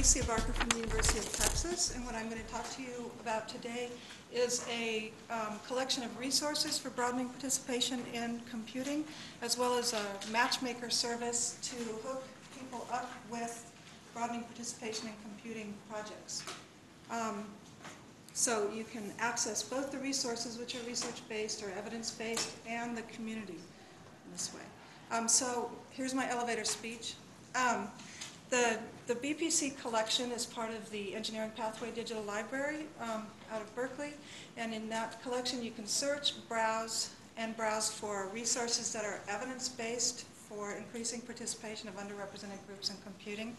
Lecia Barker from the University of Texas, and what I'm going to talk to you about today is a collection of resources for broadening participation in computing, as well as a matchmaker service to hook people up with broadening participation in computing projects. So you can access both the resources, which are research-based or evidence-based, and the community in this way. So here's my elevator speech. The BPC collection is part of the Engineering Pathway Digital Library out of Berkeley, and in that collection you can search, browse for resources that are evidence-based for increasing participation of underrepresented groups in computing.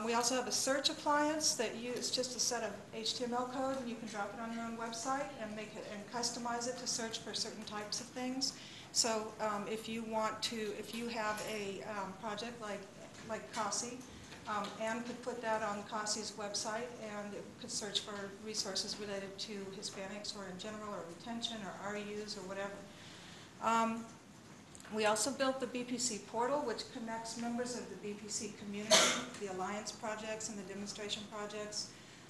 We also have a search appliance that it's just a set of HTML code, and you can drop it on your own website and make it and customize it to search for certain types of things. So if you have a project like CASI, Anne could put that on CASI's website, and it could search for resources related to Hispanics or in general, or retention, or REUs, or whatever. We also built the BPC portal, which connects members of the BPC community, the alliance projects and the demonstration projects.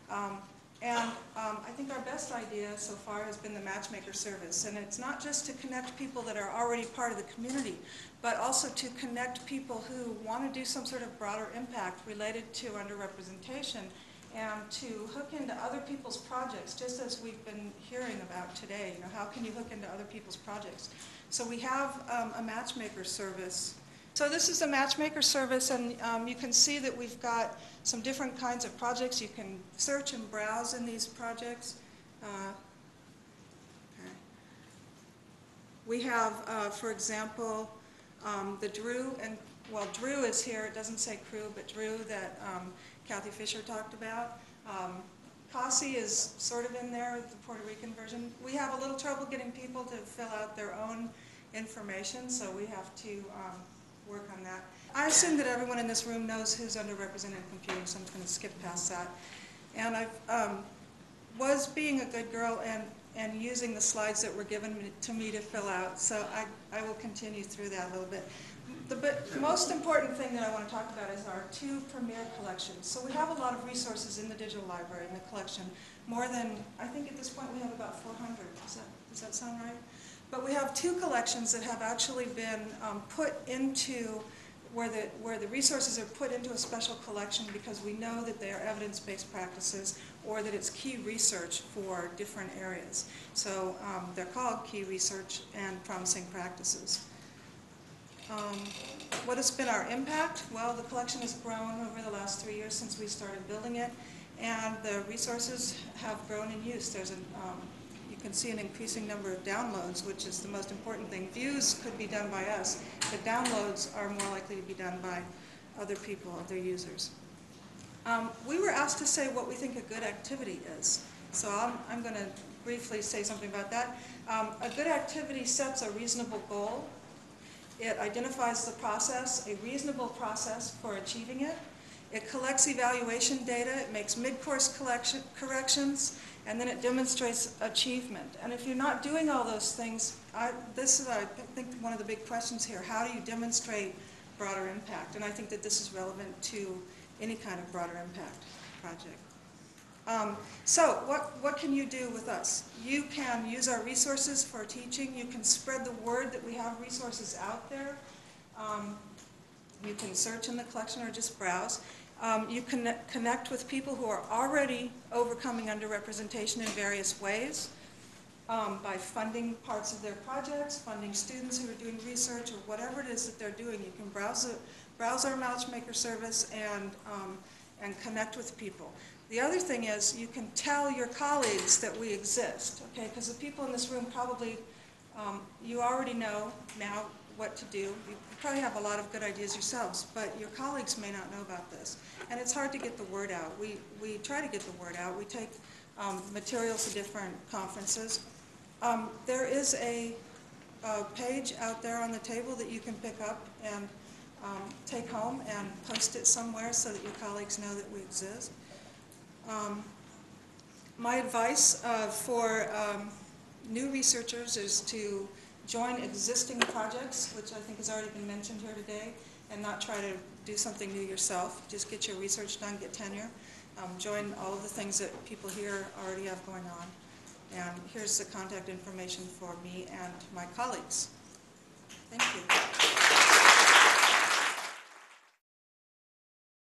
I think our best idea so far has been the matchmaker service. And it's not just to connect people that are already part of the community, but also to connect people who want to do some sort of broader impact related to underrepresentation, and to hook into other people's projects, just as we've been hearing about today. You know, how can you hook into other people's projects? So we have a matchmaker service. So this is the matchmaker service, and you can see that we've got some different kinds of projects. You can search and browse in these projects. Okay. We have, for example, the Drew, and well, Drew is here. It doesn't say crew, but Drew that Kathy Fisher talked about. CASI is sort of in there, the Puerto Rican version. We have a little trouble getting people to fill out their own information, so we have to work on that. I assume that everyone in this room knows who's underrepresented in computing, so I'm just going to skip past that. And I was being a good girl and using the slides that were given to me to fill out, so I will continue through that a little bit. The most important thing that I want to talk about is our two premier collections. So we have a lot of resources in the digital library in the collection. More than, I think at this point we have about 400. Does that sound right? But we have two collections that have actually been put into, where the resources are put into a special collection because we know that they are evidence-based practices, or that it's key research for different areas. So they're called Key Research and Promising Practices. What has been our impact? Well, the collection has grown over the last 3 years since we started building it, and the resources have grown in use. There's you can see an increasing number of downloads, which is the most important thing. Views could be done by us, but downloads are more likely to be done by other people, other users. We were asked to say what we think a good activity is. So I'm going to briefly say something about that. A good activity sets a reasonable goal. It identifies the process, a reasonable process for achieving it. It collects evaluation data, it makes mid-course corrections, and then it demonstrates achievement. And if you're not doing all those things, this is, I think, one of the big questions here. How do you demonstrate broader impact? And I think that this is relevant to any kind of broader impact project. So what can you do with us? You can use our resources for teaching. You can spread the word that we have resources out there. You can search in the collection or just browse. You can connect with people who are already overcoming underrepresentation in various ways, by funding parts of their projects, funding students who are doing research, or whatever it is that they're doing. You can browse our matchmaker service and connect with people. The other thing is, you can tell your colleagues that we exist, okay? Because the people in this room probably, you already know now what to do. You probably have a lot of good ideas yourselves, but your colleagues may not know about this. And it's hard to get the word out. We try to get the word out. We take materials to different conferences. There is a page out there on the table that you can pick up and take home and post it somewhere so that your colleagues know that we exist. My advice for new researchers is to join existing projects, which I think has already been mentioned here today, and not try to do something new yourself. Just get your research done, get tenure, join all of the things that people here already have going on. And here's the contact information for me and my colleagues. Thank you.